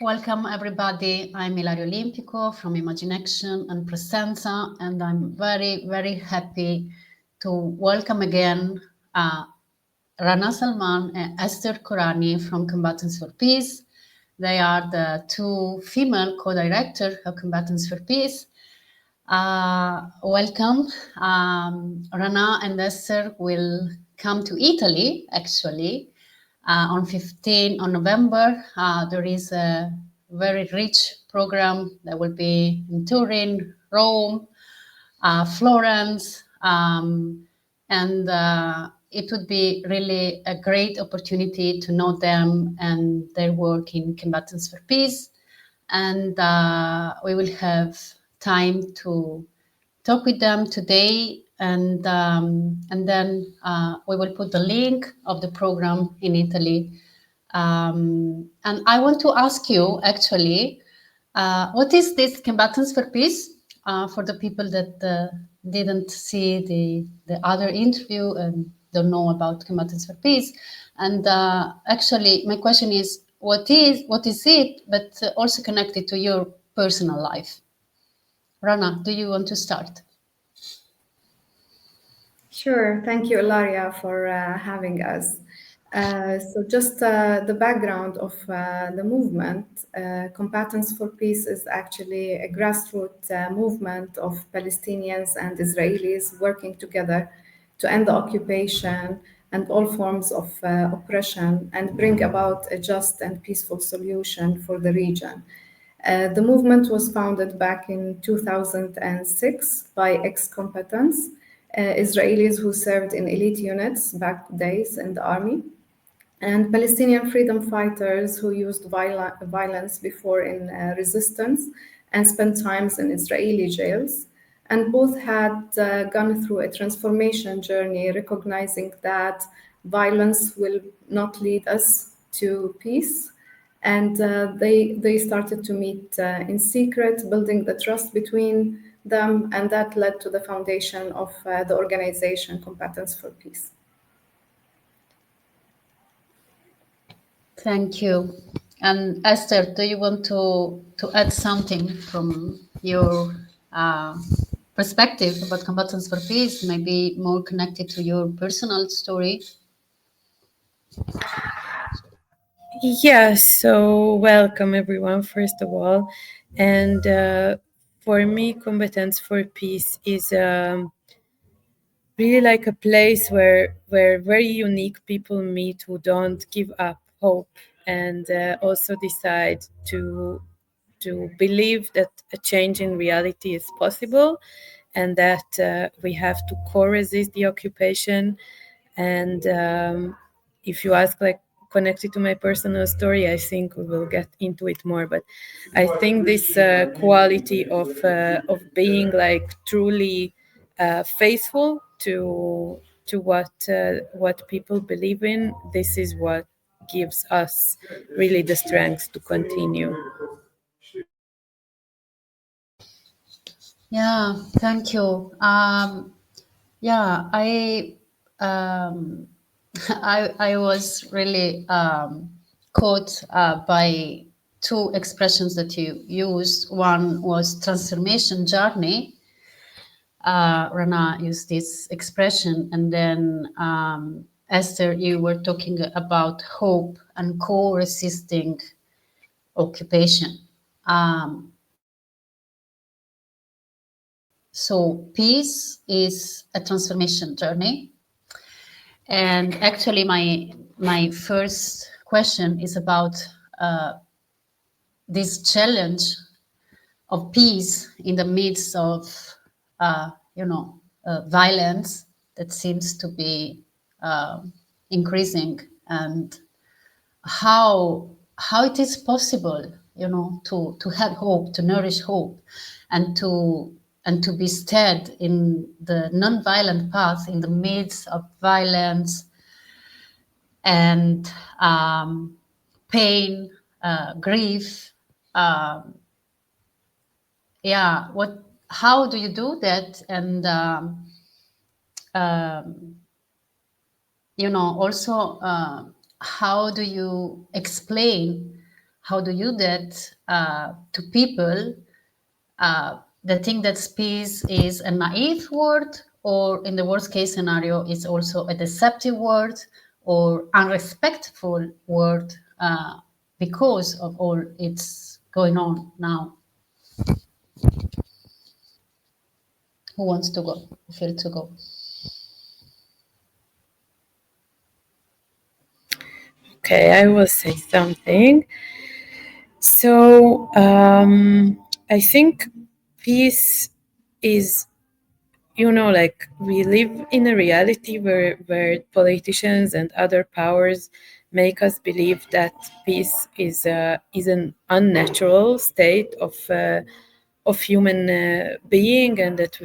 Welcome, everybody. I'm Ilaria Olimpico from Imagination and Presenza, and I'm very, very happy to welcome again Rana Salman and Esther Korani from Combatants for Peace. They are the two female co-directors of Combatants for Peace. Welcome. Rana and Esther will come to Italy, actually, on 15 on November. There is a very rich program that will be in Turin, Rome, Florence, and it would be really a great opportunity to know them and their work in Combatants for Peace. And we will have time to talk with them today, and then we will put the link of the program in Italy. And I want to ask you, actually, what is this Combatants for Peace? For the people that didn't see the other interview and don't know about Combatants for Peace. And actually, my question is, what is it, but also connected to your personal life? Rana, do you want to start? Sure. Thank you, Ilaria, for having us. So just the background of the movement, Combatants for Peace is actually a grassroots movement of Palestinians and Israelis working together to end the occupation and all forms of oppression and bring about a just and peaceful solution for the region. The movement was founded back in 2006 by ex-combatants, Israelis who served in elite units back days in the army, and Palestinian freedom fighters who used violence before in resistance and spent times in Israeli jails. And both had gone through a transformation journey, recognizing that violence will not lead us to peace. And they started to meet in secret, building the trust between them, and that led to the foundation of the organization Combatants for Peace. Thank you. And Esther, do you want to add something from your perspective about Combatants for Peace, maybe more connected to your personal story? Yes, so welcome everyone, first of all. And for me, Combatants for Peace is really like a place where very unique people meet who don't give up hope and also decide to believe that a change in reality is possible and that we have to co-resist the occupation. And if you ask, like, connected to my personal story, I think we will get into it more. But I think this quality of being like truly faithful to what people believe in, this is what gives us really the strength to continue. Yeah, thank you. Yeah, um, I was really caught by two expressions that you used. One was transformation journey. Rana used this expression, and then Esther, you were talking about hope and co-resisting occupation. Um, so peace is a transformation journey. And actually, my first question is about this challenge of peace in the midst of, violence that seems to be increasing, and how it is possible, to have hope, to nourish hope, and to be stead in the non-violent path in the midst of violence and pain, grief. Um, yeah, how do you do that? And um, also, how do you explain how do you that to people that think that peace is a naive word, or in the worst case scenario, it's also a deceptive word or unrespectful word because of all it's going on now. Who wants to go? Feel to go. Okay, I will say something. So I think peace is, like we live in a reality where politicians and other powers make us believe that peace is an unnatural state of human being, and that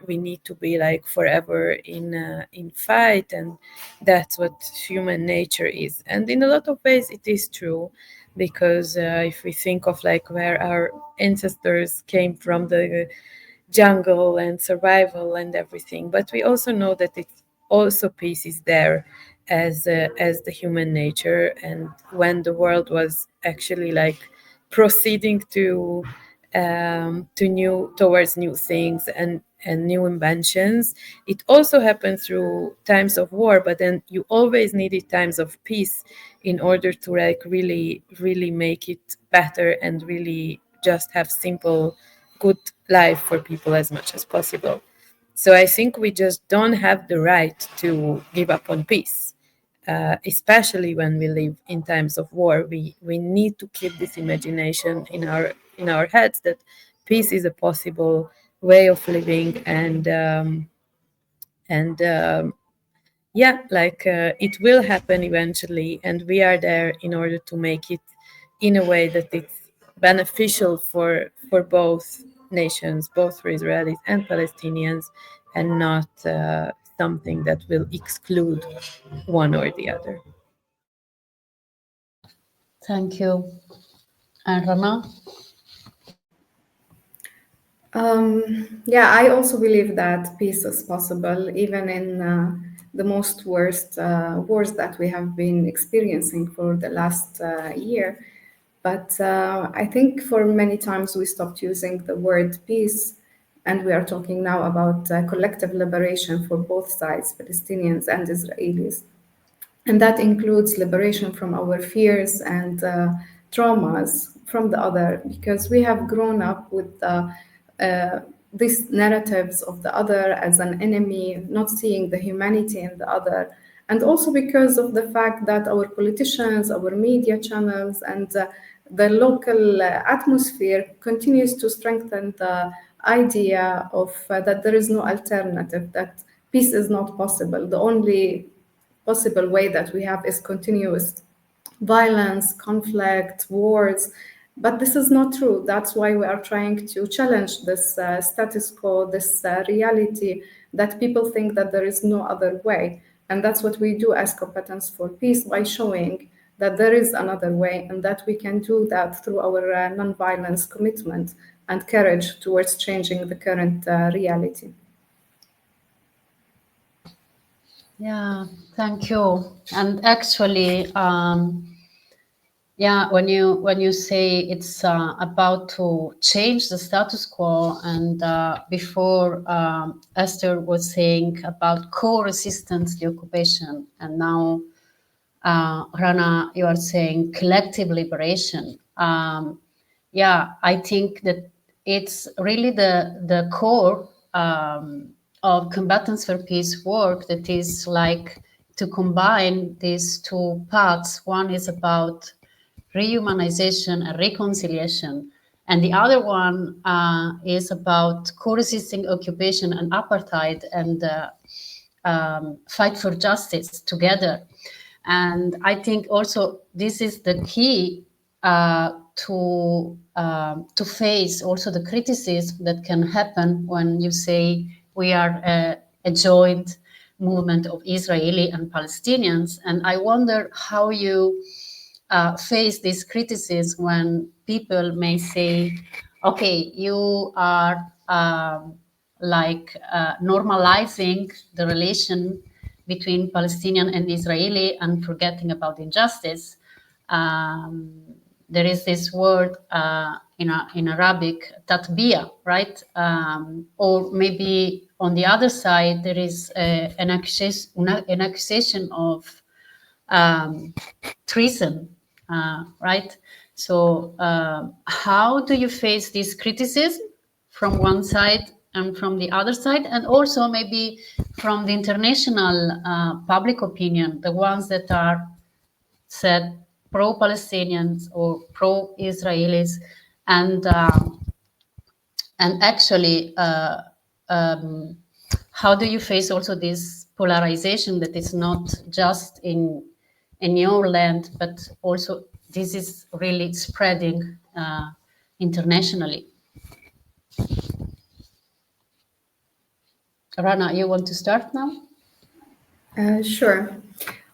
we need to be like forever in fight, and that's what human nature is. And in a lot of ways it is true, because if we think of like where our ancestors came from, the jungle and survival and everything, but we also know that it's also peace is there as the human nature. And when the world was actually like proceeding to new towards new things and new inventions, it also happened through times of war, but then you always needed times of peace in order to like really make it better and really just have simple good life for people as much as possible. So I think we just don't have the right to give up on peace, especially when we live in times of war. We need to keep this imagination in our heads that peace is a possible way of living, and yeah, like it will happen eventually, and we are there in order to make it in a way that it's beneficial for both nations, both for Israelis and Palestinians, and not something that will exclude one or the other. Thank you. And Rana? Yeah, I also believe that peace is possible, even in the most worst wars that we have been experiencing for the last year. But I think for many times we stopped using the word peace, and we are talking now about collective liberation for both sides, Palestinians and Israelis. And that includes liberation from our fears and traumas from the other, because we have grown up with these narratives of the other as an enemy, not seeing the humanity in the other. And also because of the fact that our politicians, our media channels, and the local atmosphere continues to strengthen the idea of that there is no alternative, that peace is not possible. The only possible way that we have is continuous violence, conflict, wars. But this is not true. That's why we are trying to challenge this status quo, this reality that people think that there is no other way. And that's what we do as Combatants for Peace, by showing that there is another way and that we can do that through our non-violence commitment and courage towards changing the current reality. Yeah, thank you. And actually, yeah, when you say it's about to change the status quo, and before Esther was saying about co-resistance to the occupation, and now Rana, you are saying collective liberation. Yeah, I think that it's really the core of Combatants for Peace work, that is like to combine these two paths. One is about rehumanization and reconciliation, and the other one is about co-resisting occupation and apartheid, and fight for justice together. And I think also this is the key to face also the criticism that can happen when you say we are a joint movement of Israeli and Palestinians. And I wonder how you face this criticism when people may say, okay, you are normalizing the relation between Palestinian and Israeli and forgetting about injustice. Um, there is this word in Arabic, tatbiya, right? Or maybe on the other side, there is an accusation of treason, right? So, how do you face this criticism from one side and from the other side, and also maybe from the international public opinion, the ones that are said pro-Palestinians or pro-Israelis, and actually, how do you face also this polarization that is not just in your land, but also this is really spreading internationally? Rana, you want to start now? Sure.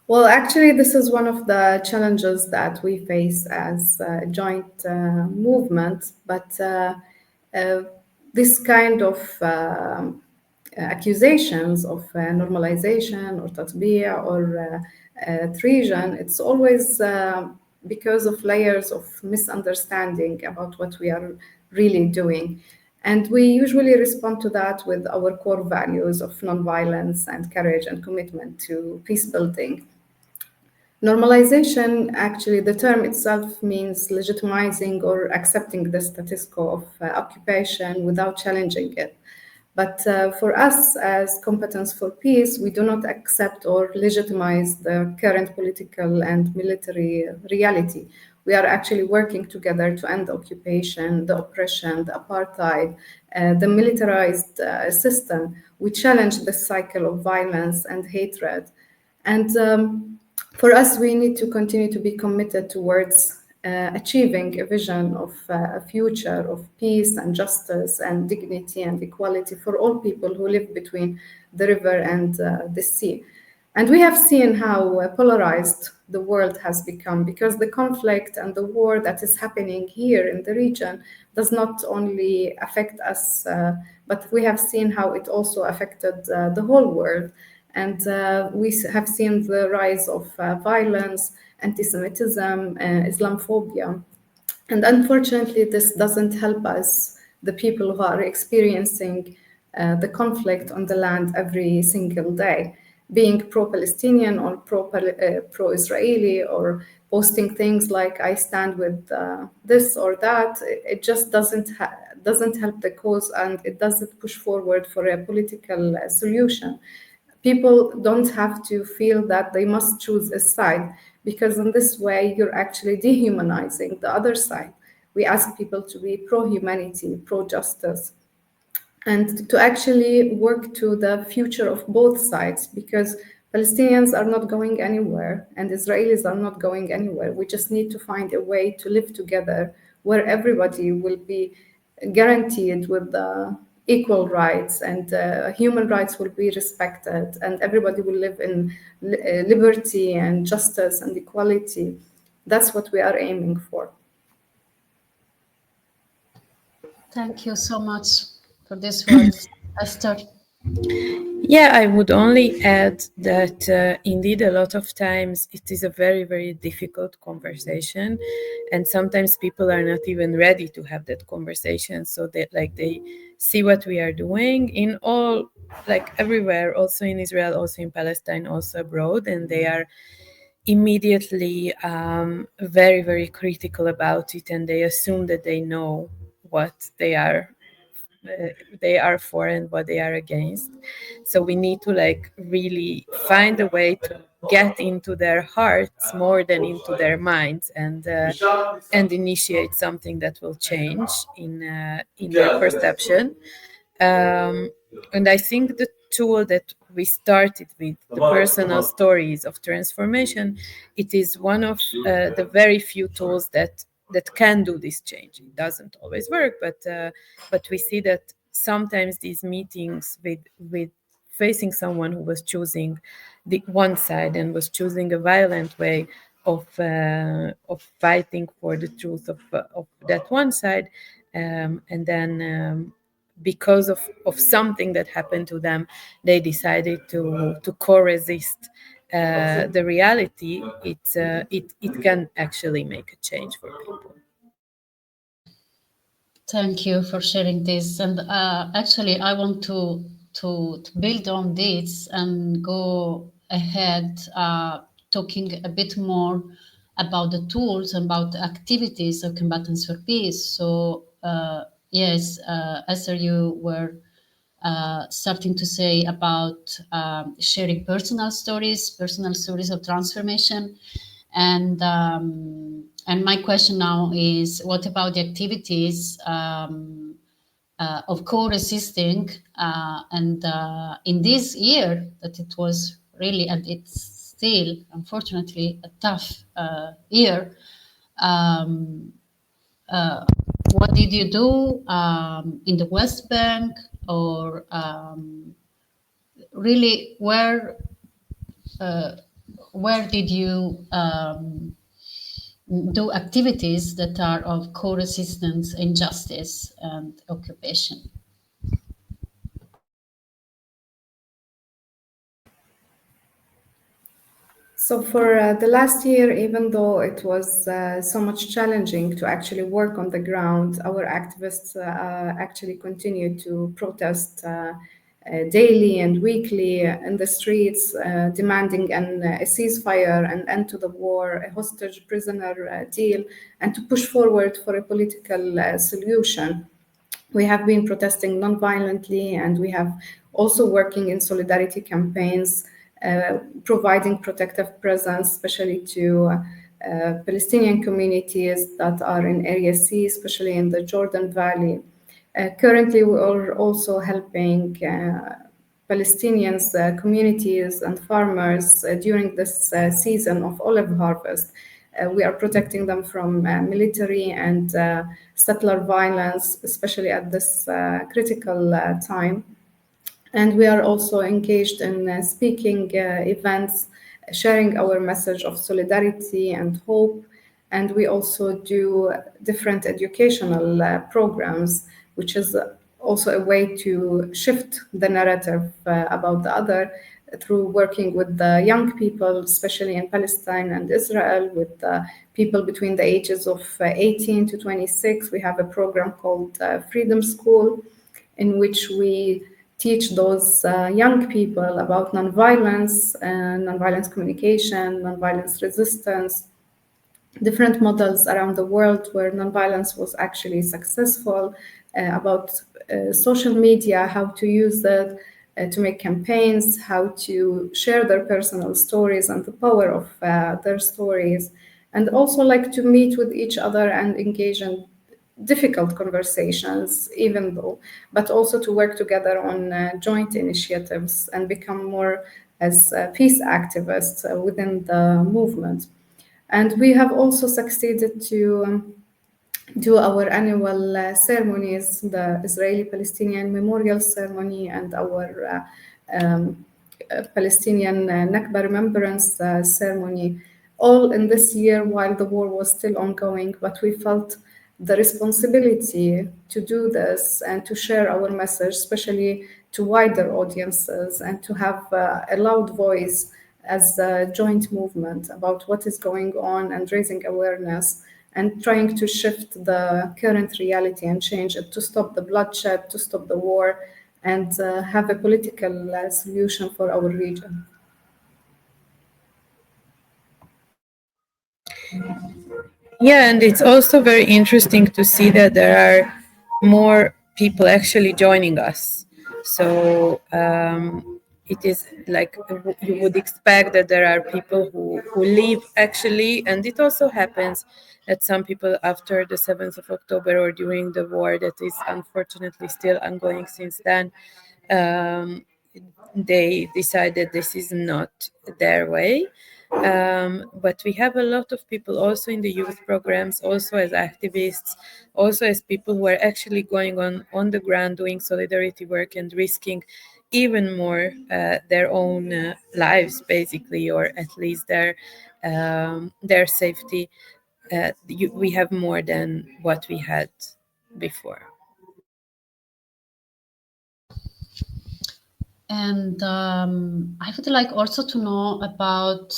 Well, actually, this is one of the challenges that we face as a joint movement, but this kind of accusations of normalization or tatbiya or treason, it's always because of layers of misunderstanding about what we are really doing. And we usually respond to that with our core values of nonviolence and courage and commitment to peace building. Normalization, actually, the term itself means legitimizing or accepting the status quo of occupation without challenging it. But for us as Combatants for Peace, we do not accept or legitimize the current political and military reality. We are actually working together to end the occupation, the oppression, the apartheid, the militarized system. We challenge this cycle of violence and hatred. And for us, we need to continue to be committed towards achieving a vision of a future of peace and justice and dignity and equality for all people who live between the river and the sea. And we have seen how polarized the world has become because the conflict and the war that is happening here in the region does not only affect us, but we have seen how it also affected the whole world. And we have seen the rise of violence, anti-Semitism, Islamophobia. And unfortunately, this doesn't help us, the people who are experiencing the conflict on the land every single day. Being pro-Palestinian or pro-Israeli or posting things like I stand with this or that, it just doesn't help the cause, and it doesn't push forward for a political solution. People don't have to feel that they must choose a side, because in this way you're actually dehumanizing the other side. We ask people to be pro-humanity, pro-justice, and to actually work to the future of both sides, because Palestinians are not going anywhere and Israelis are not going anywhere. We just need to find a way to live together where everybody will be guaranteed with the equal rights, and human rights will be respected, and everybody will live in liberty and justice and equality. That's what we are aiming for. Thank you so much for these words, Esther. Yeah, I would only add that indeed a lot of times it is a very, very difficult conversation, and sometimes people are not even ready to have that conversation. So that they see what we are doing in all, like everywhere, also in Israel, also in Palestine, also abroad, and they are immediately very, very critical about it, and they assume that they know what they are for and what they are against. So we need to really find a way to get into their hearts more than into their minds, and initiate something that will change in their perception. And I think the tool that we started with, the personal stories of transformation, it is one of the very few tools that can do this change. It doesn't always work, but we see that sometimes these meetings with facing someone who was choosing the one side and was choosing a violent way of fighting for the truth of that one side, and then because of something that happened to them, they decided to co-resist the reality, it can actually make a change for people. Thank you for sharing this. And actually, I want to build on this and go ahead, talking a bit more about the tools, about the activities of Combatants for Peace. So, yes, Esther, you were starting to say about sharing personal stories of transformation. And my question now is, what about the activities of co-resisting? And in this year, that it was really, and it's still, unfortunately, a tough year. Um, uh, what did you do in the West Bank, or really uh, where did you do activities that are of co-resistance, injustice, and occupation? So for the last year, even though it was so much challenging to actually work on the ground, our activists actually continued to protest daily and weekly in the streets, demanding a ceasefire, an end to the war, a hostage prisoner deal, and to push forward for a political solution. We have been protesting non-violently, and we have also working in solidarity campaigns, providing protective presence, especially to Palestinian communities that are in Area C, especially in the Jordan Valley. Currently, we are also helping Palestinians, communities, and farmers during this season of olive harvest. We are protecting them from military and settler violence, especially at this critical time. And we are also engaged in speaking events, sharing our message of solidarity and hope. And we also do different educational programs, which is also a way to shift the narrative about the other through working with the young people, especially in Palestine and Israel, with people between the ages of 18 to 26. We have a program called Freedom School, in which we teach those young people about nonviolence and nonviolence communication, nonviolence resistance, different models around the world where nonviolence was actually successful, about social media, how to use that to make campaigns, how to share their personal stories and the power of their stories, and also like to meet with each other and engage in difficult conversations, even though, but also to work together on joint initiatives and become more as peace activists within the movement. And we have also succeeded to do our annual ceremonies, the Israeli-Palestinian Memorial Ceremony and our Palestinian Nakba Remembrance Ceremony, all in this year while the war was still ongoing. But we felt the responsibility to do this and to share our message, especially to wider audiences, and to have a loud voice as a joint movement about what is going on and raising awareness and trying to shift the current reality and change it to stop the bloodshed, to stop the war, and have a political solution for our region. Yeah, and it's also very interesting to see that there are more people actually joining us. So it is like you would expect that there are people who leave actually, and it also happens that some people after the 7th of October or during the war that is unfortunately still ongoing since then, um, they decide that this is not their way. But we have a lot of people also in the youth programs, also as activists, also as people who are actually going on the ground doing solidarity work and risking even more their own lives, basically, or at least their safety. We have more than what we had before. And I would like also to know about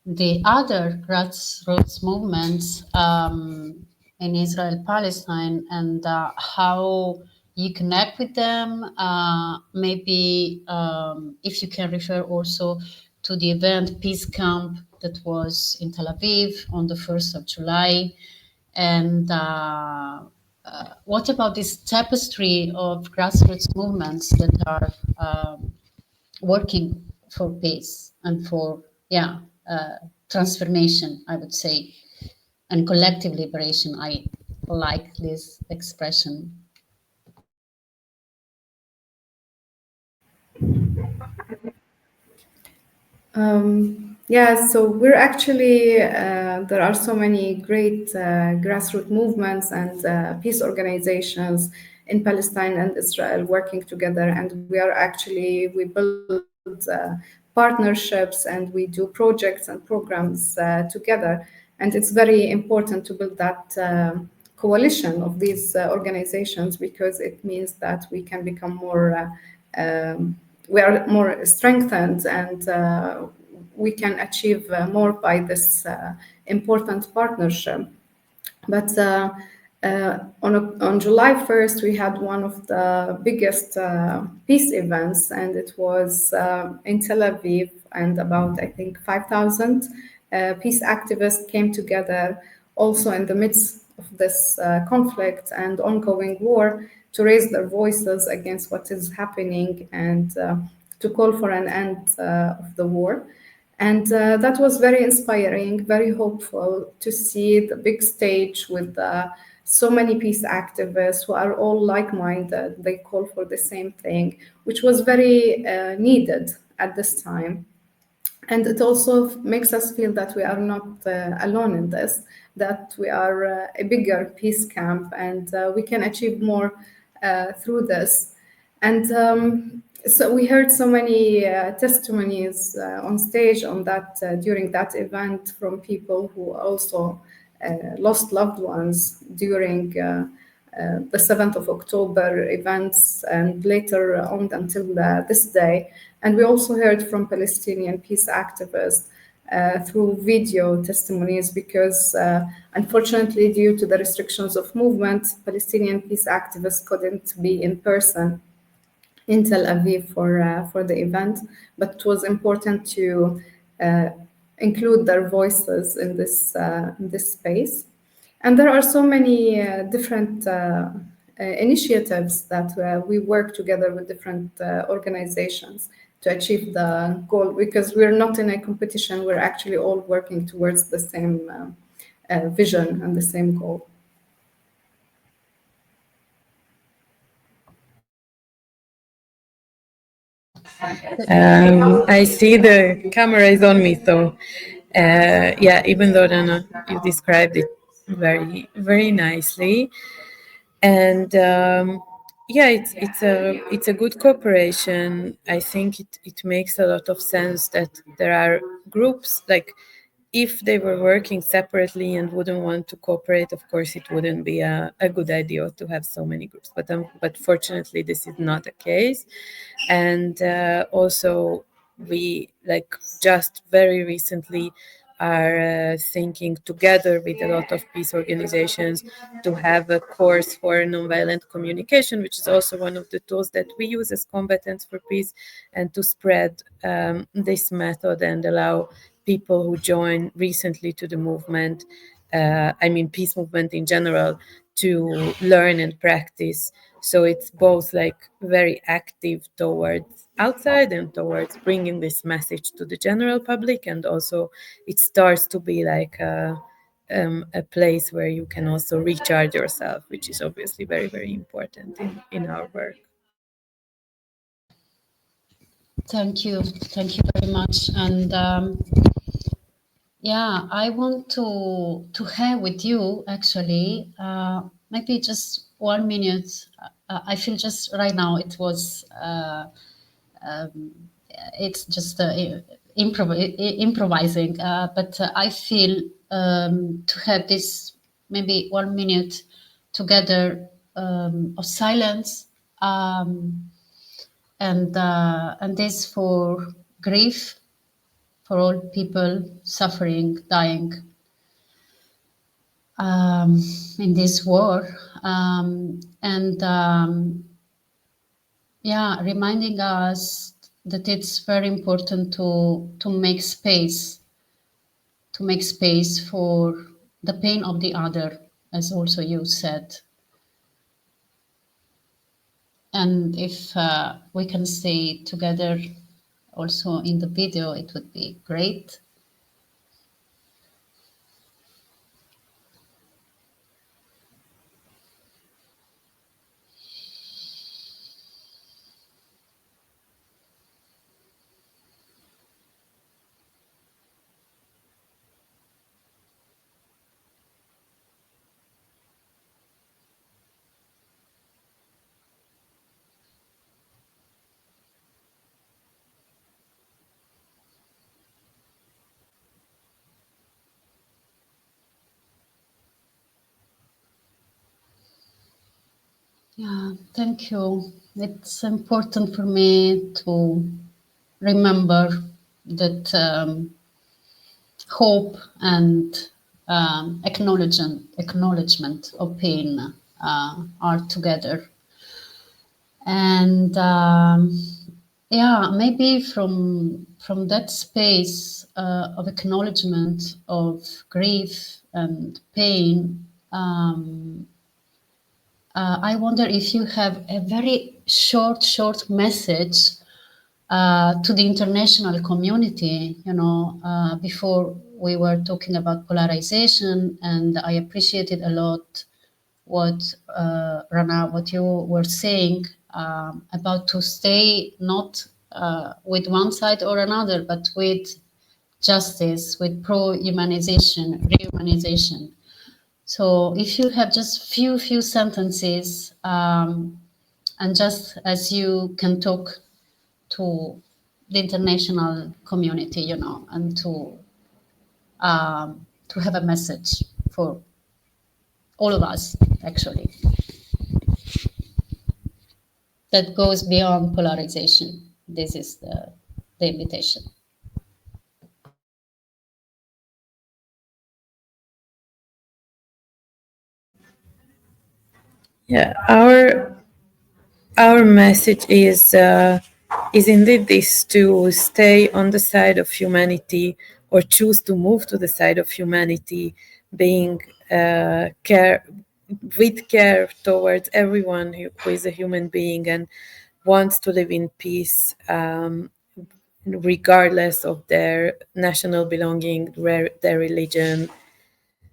the other grassroots movements in Israel Palestine, and how you connect with them. Maybe if you can refer also to the event Peace Camp that was in Tel Aviv on the 1st of July. And what about this tapestry of grassroots movements that are working for peace and for, yeah, transformation, I would say, and collective liberation? I like this expression. Yeah, so we're actually, there are so many great grassroots movements and peace organizations in Palestine and Israel working together. And we are actually, we build partnerships and we do projects and programs together. And it's very important to build that coalition of these organizations, because it means that we can become more we are more strengthened, and we can achieve more by this important partnership. But on July 1st, we had one of the biggest peace events, and it was in Tel Aviv, and about, I think, 5,000 peace activists came together, also in the midst of this conflict and ongoing war, to raise their voices against what is happening, and to call for an end of the war. And that was very inspiring, very hopeful to see the big stage with so many peace activists who are all like minded. They call for the same thing, which was very needed at this time. And it also makes us feel that we are not alone in this, that we are a bigger peace camp, and we can achieve more through this. And so we heard so many testimonies on stage on that during that event from people who also lost loved ones during the 7th of October events, and later on until this day. And we also heard from Palestinian peace activists through video testimonies, because unfortunately, due to the restrictions of movement, Palestinian peace activists couldn't be in person in Tel Aviv for the event, but it was important to include their voices in this space. And there are so many different initiatives that we work together with different organizations to achieve the goal, because we're not in a competition, we're actually all working towards the same vision and the same goal. I see the camera is on me, so yeah. Even though Dana, you described it very, very nicely, and yeah, it's a good cooperation. I think it makes a lot of sense that there are groups like. If they were working separately and wouldn't want to cooperate, of course, it wouldn't be a good idea to have so many groups. But fortunately, this is not the case. And also, we like just very recently are thinking together with a lot of peace organizations to have a course for nonviolent communication, which is also one of the tools that we use as Combatants for Peace, and to spread this method and allow people who join recently to the movement, I mean peace movement in general, to learn and practice. So it's both like very active towards outside and towards bringing this message to the general public, and also it starts to be like a place where you can also recharge yourself, which is obviously very, very important in our work. Thank you very much. And yeah, I want to have with you actually, maybe just 1 minute. I feel just right now it's just improvising, but I feel to have this maybe 1 minute together of silence. and this for grief, for all people suffering, dying in this war, and yeah, reminding us that it's very important to make space for the pain of the other, as also you said. And if we can stay together also in the video, it would be great. Yeah, thank you. It's important for me to remember that hope and acknowledgement of pain are together. And yeah, maybe from that space of acknowledgement of grief and pain, I wonder if you have a very short message to the international community. You know, before we were talking about polarization, and I appreciated a lot what Rana, what you were saying about to stay not with one side or another, but with justice, with pro-humanization, rehumanization. So if you have just few sentences, and just as you can talk to the international community, you know, and to have a message for all of us, actually, that goes beyond polarization. This is the invitation. Yeah, our message is indeed this: to stay on the side of humanity, or choose to move to the side of humanity, being care with care towards everyone who is a human being and wants to live in peace, regardless of their national belonging, their religion,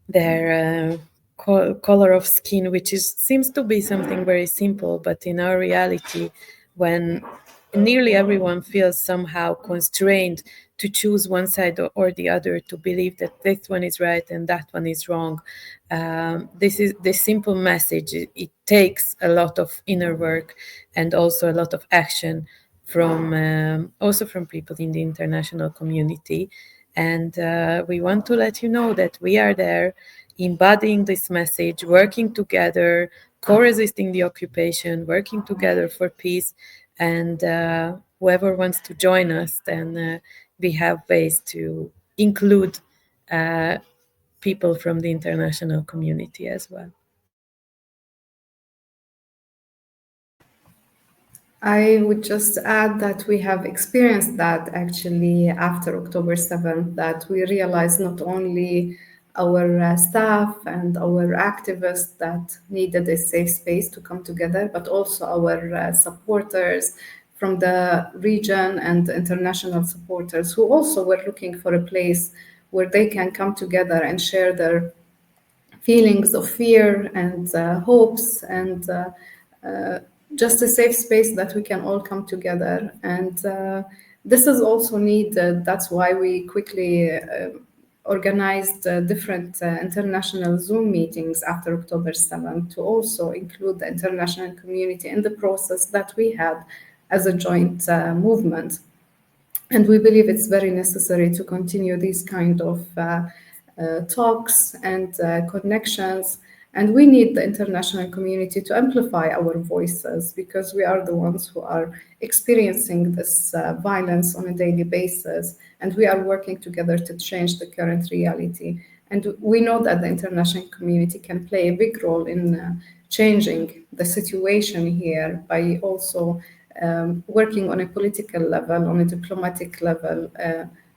their color of skin, which seems to be something very simple, but in our reality, when nearly everyone feels somehow constrained to choose one side or the other, to believe that this one is right and that one is wrong, this simple message. It takes a lot of inner work and also a lot of action from also from people in the international community. And we want to let you know that we are there, embodying this message, working together, co-resisting the occupation, working together for peace. And whoever wants to join us, then we have ways to include people from the international community as well. I would just add that we have experienced that actually after October 7th, that we realized not only our staff and our activists that needed a safe space to come together, but also our supporters from the region and international supporters who also were looking for a place where they can come together and share their feelings of fear and hopes and just a safe space that we can all come together. And this is also needed. That's why we quickly organized different international Zoom meetings after October 7th to also include the international community in the process that we had as a joint movement. And we believe it's very necessary to continue these kind of talks and connections And we need the international community to amplify our voices because we are the ones who are experiencing this violence on a daily basis. And we are working together to change the current reality. And we know that the international community can play a big role in changing the situation here by also working on a political level, on a diplomatic level,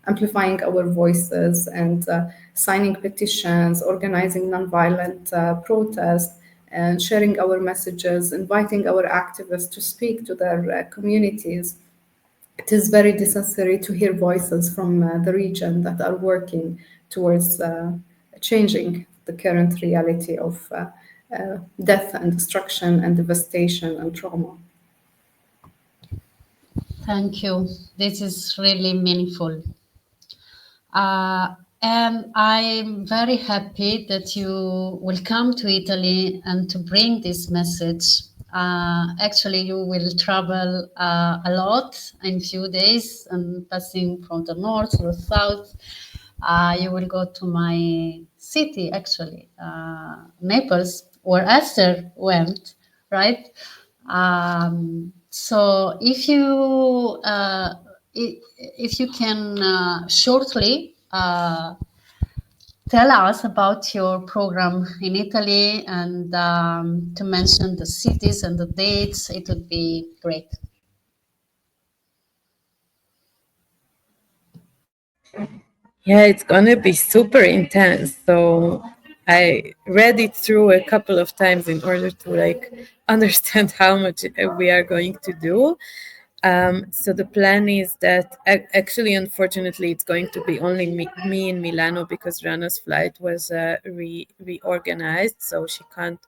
amplifying our voices and signing petitions, organizing nonviolent protests, and sharing our messages, inviting our activists to speak to their communities. It is very necessary to hear voices from the region that are working towards changing the current reality of death and destruction and devastation and trauma. Thank you. This is really meaningful. Uh, and I'm very happy that you will come to Italy and to bring this message. Actually, you will travel a lot in few days and passing from the north to the south. You will go to my city, actually, Naples, where Esther went, right? So if you can shortly tell us about your program in Italy and to mention the cities and the dates, it would be great. Yeah, it's gonna be super intense. So I read it through a couple of times in order to understand how much we are going to do. So the plan is that actually, unfortunately, it's going to be only me in Milano because Rana's flight was reorganized, so she can't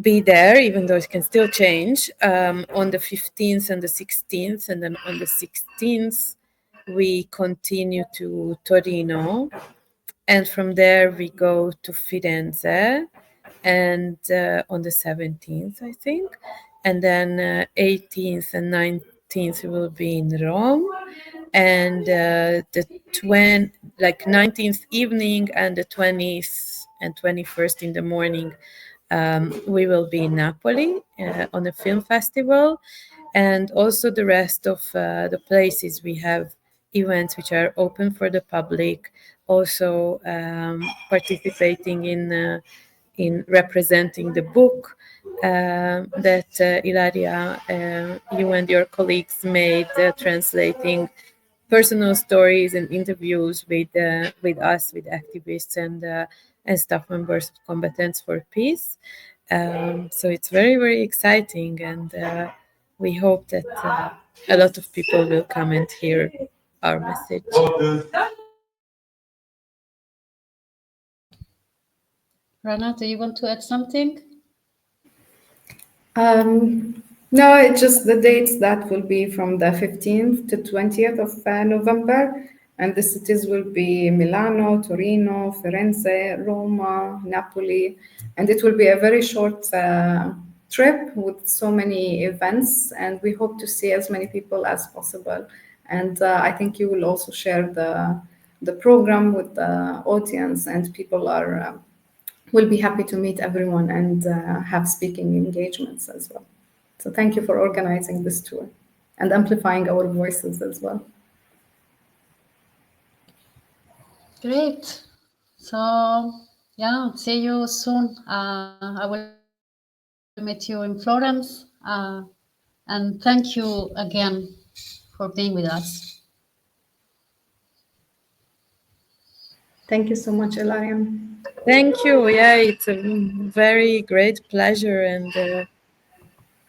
be there, even though it can still change on the 15th and the 16th. And then on the 16th, we continue to Torino. And from there, we go to Firenze and on the 17th, I think. And then 18th and 19th, we will be in Rome. And the 19th evening and the 20th and 21st in the morning, we will be in Napoli on a film festival. And also the rest of the places we have events which are open for the public, also participating in representing the book that Ilaria, you and your colleagues made, translating personal stories and interviews with us, with activists and staff members of Combatants for Peace. So it's very, very exciting, and we hope that a lot of people will come and hear our message. Rana, do you want to add something? No, it's just the dates that will be from the 15th to 20th of November. And the cities will be Milano, Torino, Firenze, Roma, Napoli. And it will be a very short trip with so many events. And we hope to see as many people as possible. And I think you will also share the program with the audience, and people are will be happy to meet everyone and have speaking engagements as well. So thank you for organizing this tour and amplifying our voices as well. Great. So, yeah, see you soon. I will meet you in Florence. And thank you again for being with us. Thank you so much, Ilaria. Thank you. Yeah, it's a very great pleasure, and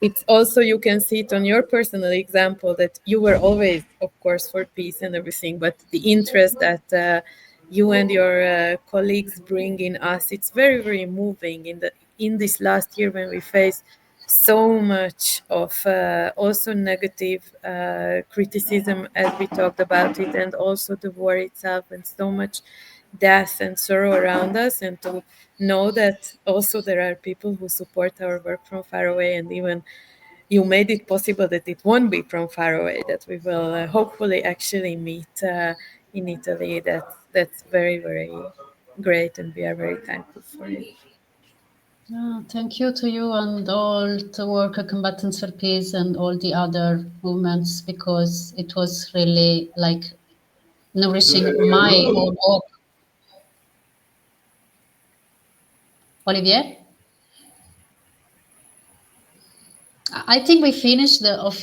it's also, you can see it on your personal example that you were always, of course, for peace and everything, but the interest that you and your colleagues bring in us, it's very, very moving in this last year when we face so much of also negative criticism, as we talked about it, and also the war itself, and so much death and sorrow around us, and to know that also there are people who support our work from far away, and even you made it possible that it won't be from far away, that we will hopefully actually meet in Italy. That's very, very great, and we are very thankful for it. Thank you to you and all the work of Combatants for Peace and all the other movements, because it was really like nourishing my own hope. Olivier, I think we finished the official